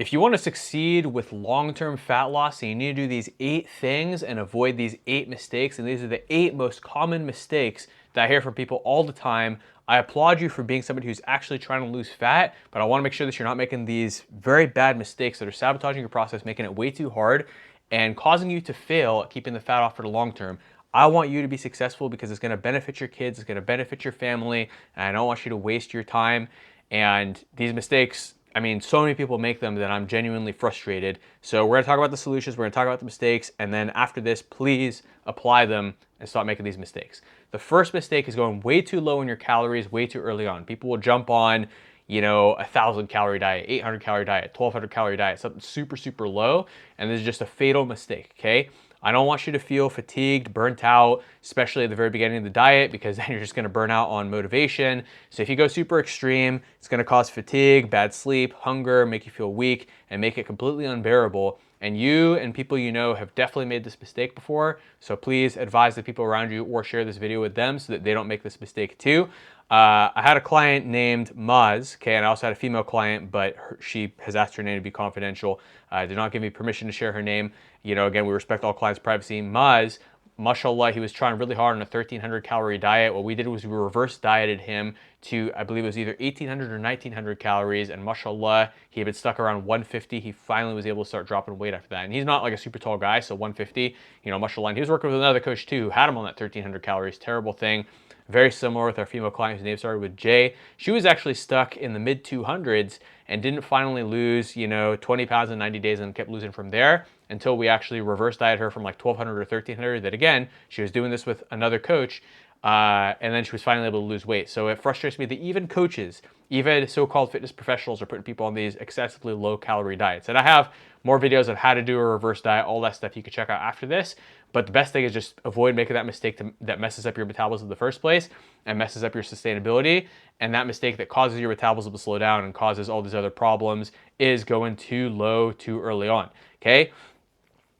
If you want to succeed with long-term fat loss, then you need to do these 8 things and avoid these 8 mistakes. And these are the 8 most common mistakes that I hear from people all the time. I applaud you for being somebody who's actually trying to lose fat, but I want to make sure that you're not making these very bad mistakes that are sabotaging your process, making it way too hard, and causing you to fail at keeping the fat off for the long term. I want you to be successful because it's going to benefit your kids, it's going to benefit your family, and I don't want you to waste your time. And these mistakes, I mean, so many people make them that I'm genuinely frustrated. So we're gonna talk about the solutions, we're gonna talk about the mistakes, and then after this, please apply them and stop making these mistakes. The first mistake is going way too low in your calories way too early on. People will jump on, you know, 1,000 calorie diet, 800 calorie diet, 1,200 calorie diet, something super, super low, and this is just a fatal mistake, okay? I don't want you to feel fatigued, burnt out, especially at the very beginning of the diet, because then you're just gonna burn out on motivation. So if you go super extreme, it's gonna cause fatigue, bad sleep, hunger, make you feel weak, and make it completely unbearable. And you and people you know have definitely made this mistake before. So please advise the people around you or share this video with them so that they don't make this mistake too. I had a client named Maz, okay, and I also had a female client, but she has asked her name to be confidential. Did not give me permission to share her name. You know, again, we respect all clients' privacy. Maz, mashallah, he was trying really hard on a 1,300 calorie diet. What we did was we reverse dieted him to, I believe it was either 1,800 or 1,900 calories, and mashallah, he had been stuck around 150. He finally was able to start dropping weight after that. And he's not like a super tall guy, so 150, you know, mashallah. And he was working with another coach too who had him on that 1,300 calories. Terrible thing. Very similar with our female client whose name started with J. She was actually stuck in the mid 200s and didn't finally lose, you know, 20 pounds in 90 days and kept losing from there until we actually reverse dieted her from like 1,200 or 1,300. That again, she was doing this with another coach, and then she was finally able to lose weight. So it frustrates me that even coaches, even so-called fitness professionals are putting people on these excessively low-calorie diets. And I have more videos on how to do a reverse diet, all that stuff you can check out after this. But the best thing is just avoid making that mistake that messes up your metabolism in the first place and messes up your sustainability. And that mistake that causes your metabolism to slow down and causes all these other problems is going too low too early on, okay?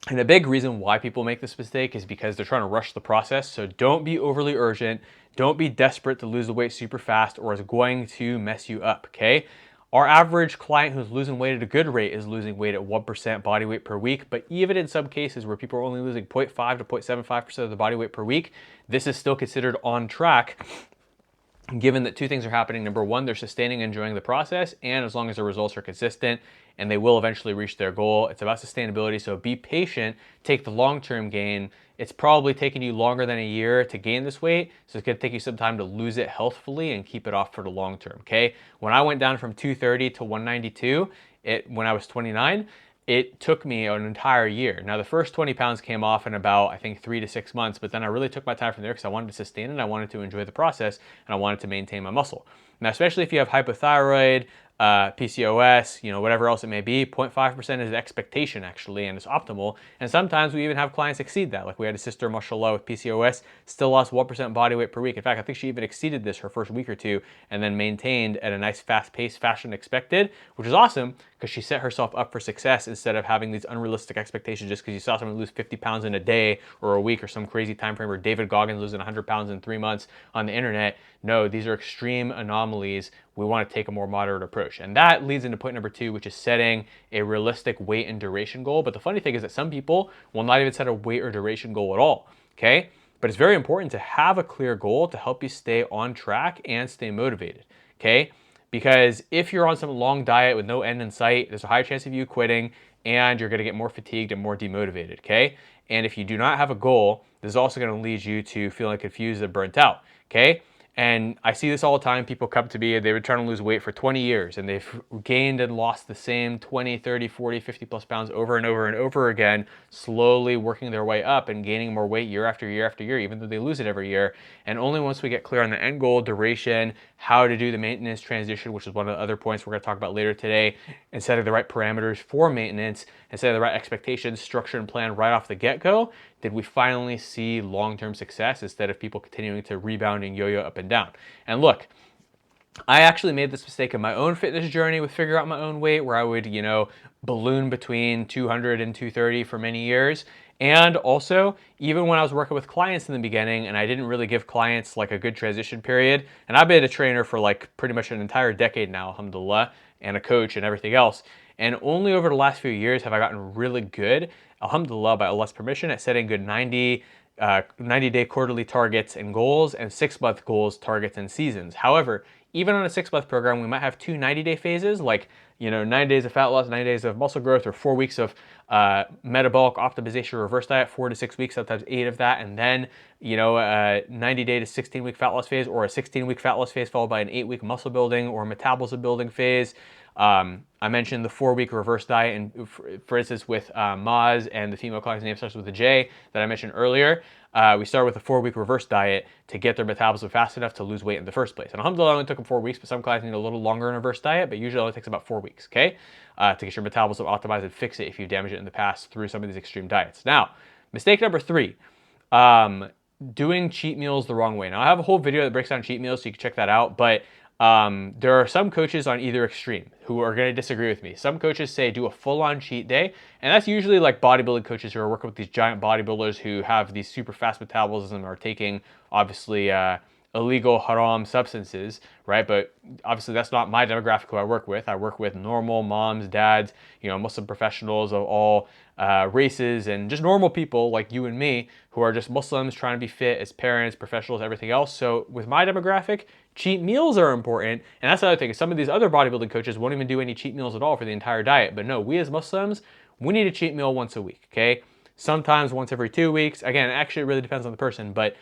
And a big reason why people make this mistake is because they're trying to rush the process. So don't be overly urgent. Don't be desperate to lose the weight super fast or it's going to mess you up, okay? Our average client who's losing weight at a good rate is losing weight at 1% body weight per week. But even in some cases where people are only losing 0.5 to 0.75% of the body weight per week, this is still considered on track, given that 2 things are happening. Number 1, they're sustaining and enjoying the process, and as long as the results are consistent and they will eventually reach their goal. It's about sustainability, so be patient, take the long-term gain. It's probably taking you longer than a year to gain this weight, so it's gonna take you some time to lose it healthfully and keep it off for the long term, okay? When I went down from 230 to 192, when I was 29, it took me an entire year. Now, the first 20 pounds came off in about, I think, 3 to 6 months, but then I really took my time from there because I wanted to sustain it, I wanted to enjoy the process, and I wanted to maintain my muscle. Now, especially if you have hypothyroid, PCOS, you know, whatever else it may be, 0.5% is expectation actually, and it's optimal. And sometimes we even have clients exceed that. Like we had a sister, mashallah, with PCOS, still lost 1% body weight per week. In fact, I think she even exceeded this her first week or two and then maintained at a nice fast-paced fashion expected, which is awesome because she set herself up for success instead of having these unrealistic expectations just because you saw someone lose 50 pounds in a day or a week or some crazy time frame, or David Goggins losing 100 pounds in 3 months on the internet. No, these are extreme anomalies. We want to take a more moderate approach. And that leads into point number 2, which is setting a realistic weight and duration goal. But the funny thing is that some people will not even set a weight or duration goal at all, okay? But it's very important to have a clear goal to help you stay on track and stay motivated, okay? Because if you're on some long diet with no end in sight, there's a high chance of you quitting and you're gonna get more fatigued and more demotivated, okay? And if you do not have a goal, this is also gonna lead you to feeling confused and burnt out, okay? And I see this all the time. People come to me and they've been trying to lose weight for 20 years and they've gained and lost the same 20, 30, 40, 50 plus pounds over and over and over again, slowly working their way up and gaining more weight year after year after year, even though they lose it every year. And only once we get clear on the end goal, duration, how to do the maintenance transition, which is one of the other points we're going to talk about later today, and setting the right parameters for maintenance and setting the right expectations, structure, and plan right off the get-go, did we finally see long-term success instead of people continuing to rebound and yo-yo up and down. And look, I actually made this mistake in my own fitness journey with figuring out my own weight, where I would, you know, balloon between 200 and 230 for many years. And also, even when I was working with clients in the beginning and I didn't really give clients like a good transition period, and I've been a trainer for like pretty much an entire decade now, alhamdulillah, and a coach and everything else. And only over the last few years have I gotten really good, alhamdulillah, by Allah's permission, at setting good 90-day quarterly targets and goals, and 6-month goals, targets, and seasons. However, even on a 6-month program, we might have two 90-day phases, like 90 days of fat loss, 90 days of muscle growth, or 4 weeks of metabolic optimization reverse diet, 4 to 6 weeks, sometimes 8 of that, and then a 90-day to 16-week fat loss phase, or a 16-week fat loss phase followed by an 8-week muscle building or metabolism building phase. I mentioned the 4-week reverse diet, and for instance, with Maz and the female client's name starts with a J that I mentioned earlier. We started with a 4-week reverse diet to get their metabolism fast enough to lose weight in the first place. And alhamdulillah, it only took them 4 weeks, but some clients need a little longer in a reverse diet, but usually it only takes about 4 weeks, okay? To get your metabolism optimized and fix it if you damage it in the past through some of these extreme diets. Now, mistake number 3, doing cheat meals the wrong way. Now, I have a whole video that breaks down cheat meals, so you can check that out, but there are some coaches on either extreme who are going to disagree with me. Some coaches say do a full-on cheat day, and that's usually like bodybuilding coaches who are working with these giant bodybuilders who have these super fast metabolism and are taking, obviously, illegal haram substances, right? But obviously that's not my demographic who I work with. I work with normal moms, dads, Muslim professionals of all races, and just normal people like you and me who are just Muslims trying to be fit as parents, professionals, everything else. So with my demographic, cheat meals are important. And that's the other thing. Some of these other bodybuilding coaches won't even do any cheat meals at all for the entire diet. But no, we as Muslims, we need a cheat meal once a week, okay? Sometimes once every 2 weeks. Again, actually it really depends on the person, but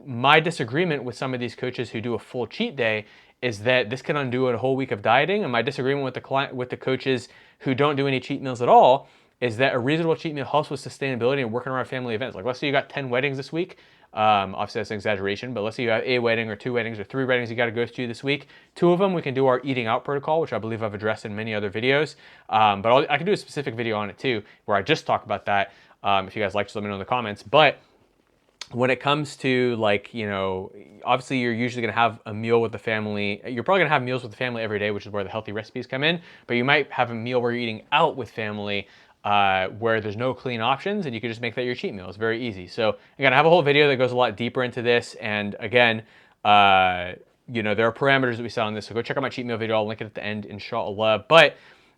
my disagreement with some of these coaches who do a full cheat day is that this can undo a whole week of dieting. And my disagreement with the coaches who don't do any cheat meals at all is that a reasonable cheat meal helps with sustainability and working around family events. Like, let's say you got 10 weddings this week. Obviously that's an exaggeration, but let's say you have a wedding or 2 weddings or 3 weddings you got to go to this week. 2 of them we can do our eating out protocol, which I believe I've addressed in many other videos. But I can do a specific video on it too, where I just talk about that. If you guys like, just let me know in the comments. But when it comes to, like, obviously you're usually going to have a meal with the family. You're probably going to have meals with the family every day, which is where the healthy recipes come in. But you might have a meal where you're eating out with family, where there's no clean options, and you can just make that your cheat meal. It's very easy. So again, I have a whole video that goes a lot deeper into this. And again, there are parameters that we set on this. So go check out my cheat meal video. I'll link it at the end, inshallah. But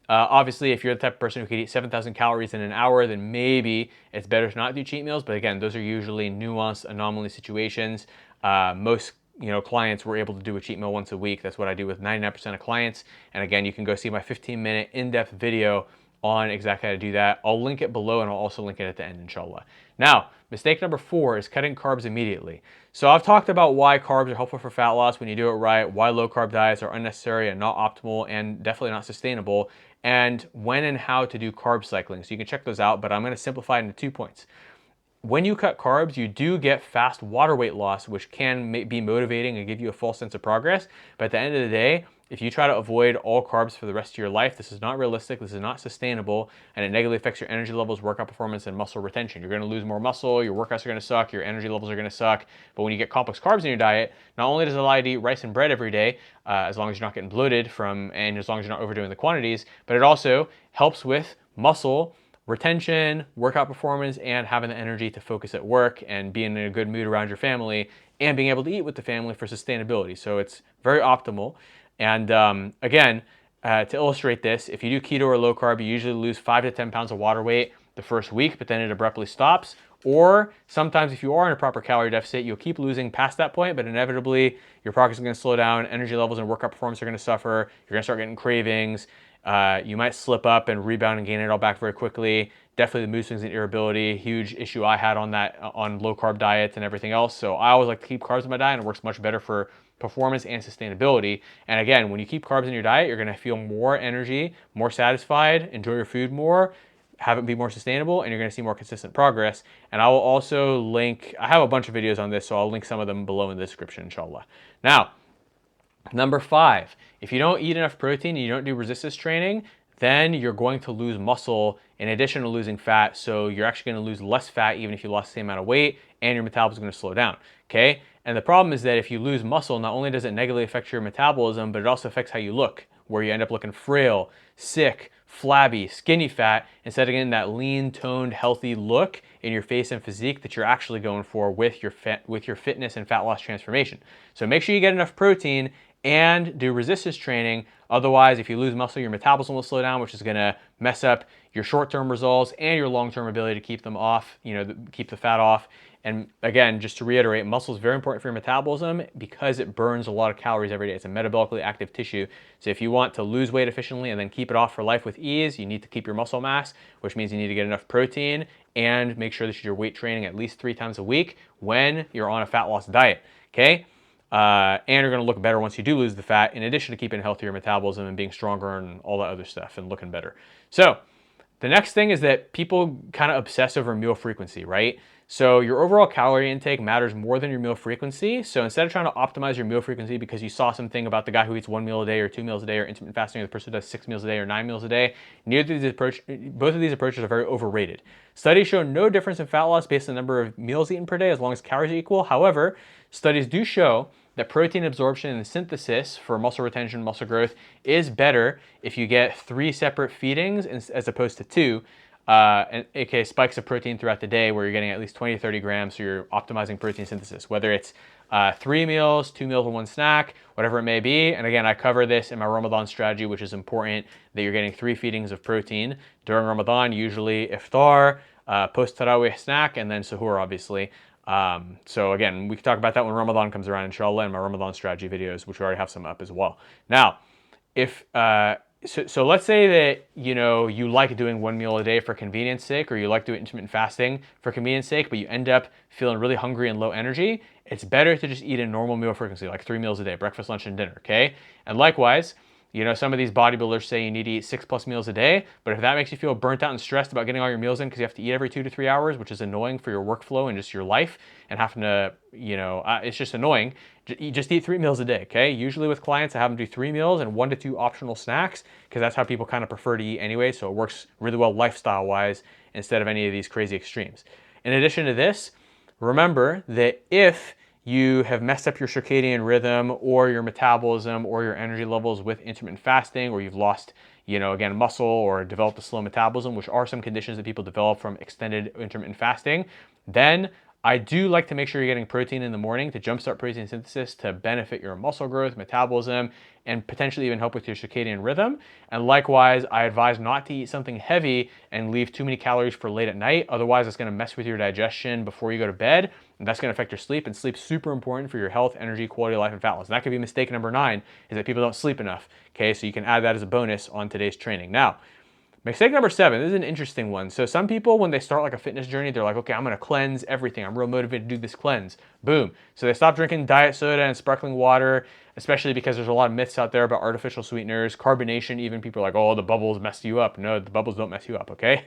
obviously, if you're the type of person who can eat 7,000 calories in an hour, then maybe it's better to not do cheat meals. But again, those are usually nuanced anomaly situations. Most clients were able to do a cheat meal once a week. That's what I do with 99% of clients. And again, you can go see my 15-minute in-depth video on exactly how to do that. I'll link it below, and I'll also link it at the end, inshallah. Now, mistake number 4 is cutting carbs immediately. So I've talked about why carbs are helpful for fat loss when you do it right, why low-carb diets are unnecessary and not optimal and definitely not sustainable, and when and how to do carb cycling. So you can check those out, but I'm going to simplify it into 2 points. When you cut carbs, you do get fast water weight loss, which can be motivating and give you a false sense of progress. But at the end of the day, if you try to avoid all carbs for the rest of your life, this is not realistic, this is not sustainable, and it negatively affects your energy levels, workout performance, and muscle retention. You're going to lose more muscle, your workouts are going to suck, your energy levels are going to suck. But when you get complex carbs in your diet, not only does it allow you to eat rice and bread every day, as long as you're not getting bloated and as long as you're not overdoing the quantities, but it also helps with muscle retention, workout performance, and having the energy to focus at work and being in a good mood around your family and being able to eat with the family for sustainability. So it's very optimal. And again, to illustrate this, if you do keto or low carb, you usually lose 5 to 10 pounds of water weight the first week, but then it abruptly stops. Or sometimes if you are in a proper calorie deficit, you'll keep losing past that point, but inevitably your progress is going to slow down, energy levels and workout performance are going to suffer, you're going to start getting cravings, you might slip up and rebound and gain it all back very quickly. Definitely the mood swings and irritability, huge issue I had on low carb diets and everything else. So I always like to keep carbs in my diet, and it works much better for performance and sustainability. And again, when you keep carbs in your diet, you're going to feel more energy, more satisfied, enjoy your food more, have it be more sustainable, and you're going to see more consistent progress. And I will also link, I have a bunch of videos on this, so I'll link some of them below in the description, inshallah. Now, number 5, if you don't eat enough protein and you don't do resistance training, then you're going to lose muscle in addition to losing fat. So you're actually going to lose less fat even if you lost the same amount of weight, and your metabolism is going to slow down, okay? And the problem is that if you lose muscle, not only does it negatively affect your metabolism, but it also affects how you look, where you end up looking frail, sick, flabby, skinny fat, instead of getting that lean, toned, healthy look in your face and physique that you're actually going for with your fitness and fat loss transformation. So make sure you get enough protein and do resistance training. Otherwise, if you lose muscle, your metabolism will slow down, which is going to mess up your short-term results and your long-term ability to keep them off, keep the fat off. And again, just to reiterate, muscle is very important for your metabolism because it burns a lot of calories every day. It's a metabolically active tissue. So if you want to lose weight efficiently and then keep it off for life with ease, you need to keep your muscle mass, which means you need to get enough protein and make sure that you're weight training at least 3 times a week when you're on a fat loss diet, okay? And you're going to look better once you do lose the fat, in addition to keeping a healthier metabolism and being stronger and all that other stuff and looking better. So the next thing is that people kind of obsess over meal frequency, right? So your overall calorie intake matters more than your meal frequency. So instead of trying to optimize your meal frequency because you saw something about the guy who eats 1 meal a day or 2 meals a day, or intermittent fasting, or the person who does 6 meals a day or 9 meals a day, both of these approaches are very overrated. Studies show no difference in fat loss based on the number of meals eaten per day as long as calories are equal. However, studies do show that protein absorption and synthesis for muscle retention, muscle growth is better if you get 3 separate feedings as opposed to 2. And aka spikes of protein throughout the day where you're getting at least 20 to 30 grams, so you're optimizing protein synthesis, whether it's 3 meals, 2 meals and 1 snack, whatever it may be. And again, I cover this in my Ramadan strategy, which is important that you're getting 3 feedings of protein during Ramadan, usually iftar, post-tarawih snack, and then suhoor, obviously. So again, we can talk about that when Ramadan comes around, inshallah, in my Ramadan strategy videos, which we already have some up as well. Now, if so let's say that you like doing 1 meal a day for convenience sake, or you like doing intermittent fasting for convenience sake, but you end up feeling really hungry and low energy. It's better to just eat a normal meal frequency, like 3 meals a day, breakfast, lunch, and dinner. Okay, and likewise, some of these bodybuilders say you need to eat 6+ meals a day, but if that makes you feel burnt out and stressed about getting all your meals in because you have to eat every 2 to 3 hours, which is annoying for your workflow and just your life, and having to, it's just annoying. You just eat 3 meals a day, okay? Usually with clients, I have them do 3 meals and 1 to 2 optional snacks because that's how people kind of prefer to eat anyway, so it works really well lifestyle-wise instead of any of these crazy extremes. In addition to this, remember that if you have messed up your circadian rhythm or your metabolism or your energy levels with intermittent fasting, or you've lost, again, muscle or developed a slow metabolism, which are some conditions that people develop from extended intermittent fasting, then I do like to make sure you're getting protein in the morning to jumpstart protein synthesis to benefit your muscle growth, metabolism, and potentially even help with your circadian rhythm. And likewise, I advise not to eat something heavy and leave too many calories for late at night. Otherwise, it's going to mess with your digestion before you go to bed, and that's going to affect your sleep. And sleep's super important for your health, energy, quality of life, and fat loss. And that could be mistake number 9, is that people don't sleep enough. Okay, so you can add that as a bonus on today's training. Now, mistake number 7, this is an interesting one. So some people, when they start like a fitness journey, they're like, okay, I'm going to cleanse everything. I'm real motivated to do this cleanse. Boom. So they stop drinking diet soda and sparkling water, especially because there's a lot of myths out there about artificial sweeteners, carbonation. Even people are like, oh, the bubbles mess you up. No, the bubbles don't mess you up, okay?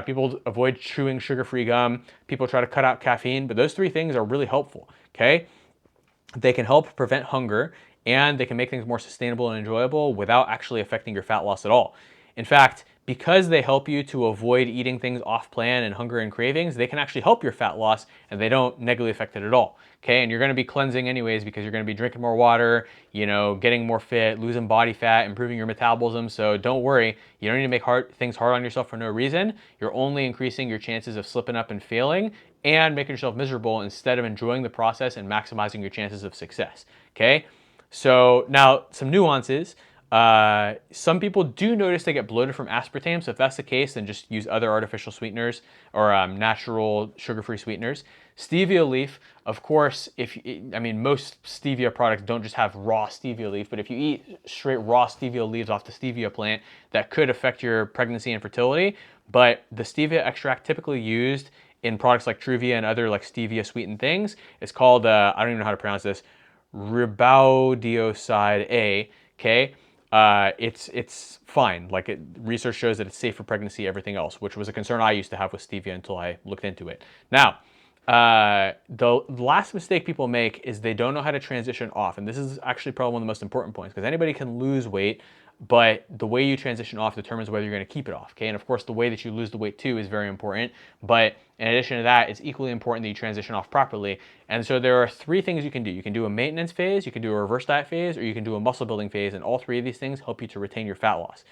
People avoid chewing sugar-free gum. People try to cut out caffeine, but those 3 things are really helpful, okay? They can help prevent hunger, and they can make things more sustainable and enjoyable without actually affecting your fat loss at all. In fact, because they help you to avoid eating things off plan and hunger and cravings, they can actually help your fat loss, and they don't negatively affect it at all. Okay, and you're going to be cleansing anyways because you're going to be drinking more water, getting more fit, losing body fat, improving your metabolism. So don't worry, you don't need to make things hard on yourself for no reason. You're only increasing your chances of slipping up and failing and making yourself miserable instead of enjoying the process and maximizing your chances of success. Okay, so now some nuances. Some people do notice they get bloated from aspartame, so if that's the case, then just use other artificial sweeteners or natural sugar-free sweeteners. Stevia leaf, of course, most stevia products don't just have raw stevia leaf, but if you eat straight raw stevia leaves off the stevia plant, that could affect your pregnancy and fertility. But the stevia extract typically used in products like Truvia and other like stevia sweetened things, it's called, I don't even know how to pronounce this, ribaudioside A, okay? It's fine. Research shows that it's safe for pregnancy, everything else, which was a concern I used to have with stevia until I looked into it. Now, the last mistake people make is they don't know how to transition off. And this is actually probably one of the most important points, because anybody can lose weight, but the way you transition off determines whether you're going to keep it off. Okay, and of course the way that you lose the weight too is very important, but in addition to that, it's equally important that you transition off properly. And so there are 3 things you can do. You can do a maintenance phase, you can do a reverse diet phase, or you can do a muscle building phase, and all 3 of these things help you to retain your fat loss.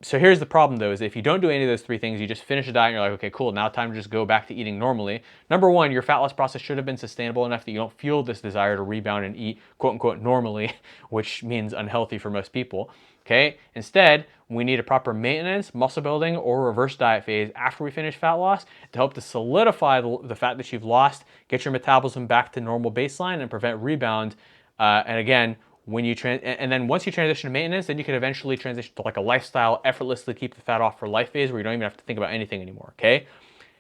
So here's the problem though, is if you don't do any of those three things, you just finish a diet and you're like, okay, cool, now time to just go back to eating normally. Number one, your fat loss process should have been sustainable enough that you don't feel this desire to rebound and eat quote unquote normally, which means unhealthy for most people. Okay, instead, we need a proper maintenance, muscle building, or reverse diet phase after we finish fat loss to help to solidify the fat that you've lost, get your metabolism back to normal baseline, and prevent rebound. And again, when you and then once you transition to maintenance, then you can eventually transition to like a lifestyle, effortlessly keep the fat off for life phase where you don't even have to think about anything anymore. Okay.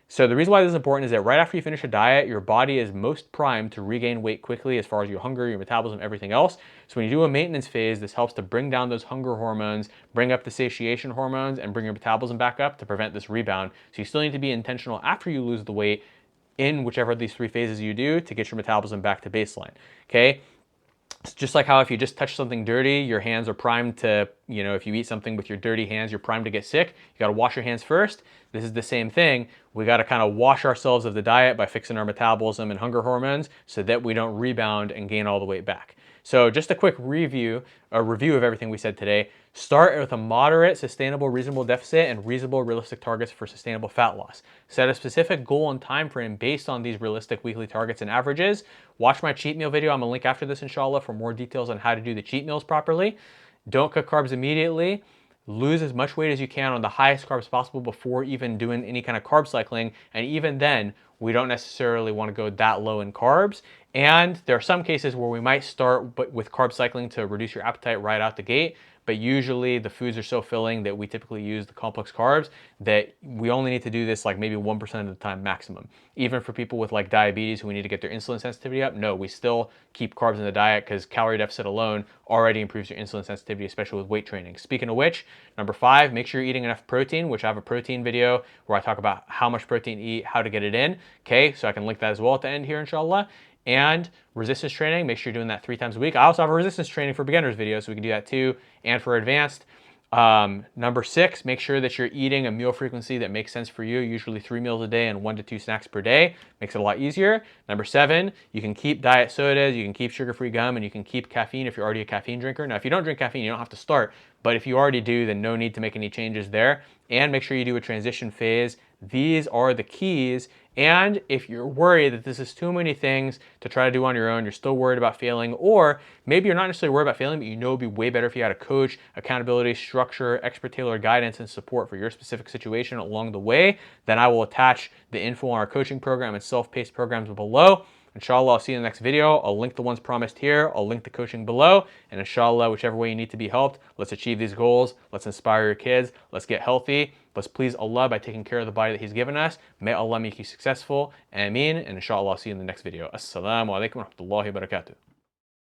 So the reason why this is important is that right after you finish a diet, your body is most primed to regain weight quickly as far as your hunger, your metabolism, everything else. So when you do a maintenance phase, this helps to bring down those hunger hormones, bring up the satiation hormones, and bring your metabolism back up to prevent this rebound. So you still need to be intentional after you lose the weight in whichever of these three phases you do to get your metabolism back to baseline. Okay. It's just like how if you just touch something dirty, your hands are primed to, if you eat something with your dirty hands, you're primed to get sick. You got to wash your hands first. This is the same thing. We got to kind of wash ourselves of the diet by fixing our metabolism and hunger hormones so that we don't rebound and gain all the weight back. So just a quick review of everything we said today. Start with a moderate, sustainable, reasonable deficit and reasonable, realistic targets for sustainable fat loss. Set a specific goal and time frame based on these realistic weekly targets and averages. Watch my cheat meal video. I'm gonna link after this, inshallah, for more details on how to do the cheat meals properly. Don't cut carbs immediately. Lose as much weight as you can on the highest carbs possible before even doing any kind of carb cycling. And even then, we don't necessarily want to go that low in carbs. And there are some cases where we might start with carb cycling to reduce your appetite right out the gate. But usually the foods are so filling that we typically use the complex carbs that we only need to do this like maybe 1% of the time maximum. Even for people with like diabetes who we need to get their insulin sensitivity up, no, we still keep carbs in the diet because calorie deficit alone already improves your insulin sensitivity, especially with weight training. Speaking of which, number 5, make sure you're eating enough protein, which I have a protein video where I talk about how much protein to eat, how to get it in. Okay, so I can link that as well at the end here, inshallah. And resistance training, make sure you're doing that 3 times a week. I also have a resistance training for beginners video, so we can do that too, and for advanced. Number 6, make sure that you're eating a meal frequency that makes sense for you, usually 3 meals a day and 1 to 2 snacks per day. Makes it a lot easier. Number 7, you can keep diet sodas, you can keep sugar-free gum, and you can keep caffeine if you're already a caffeine drinker. Now, if you don't drink caffeine, you don't have to start, but if you already do, then no need to make any changes there. And make sure you do a transition phase. These are the keys. And if you're worried that this is too many things to try to do on your own, you're still worried about failing, or maybe you're not necessarily worried about failing, but you know it'd be way better if you had a coach, accountability, structure, expert tailored guidance, and support for your specific situation along the way, then I will attach the info on our coaching program and self-paced programs below. Inshallah, I'll see you in the next video. I'll link the ones promised here. I'll link the coaching below. And inshallah, whichever way you need to be helped, let's achieve these goals. Let's inspire your kids. Let's get healthy. Let's please Allah by taking care of the body that He's given us. May Allah make you successful. Ameen. And inshallah, I'll see you in the next video. Assalamu alaikum wa rahmatullahi wa barakatuh.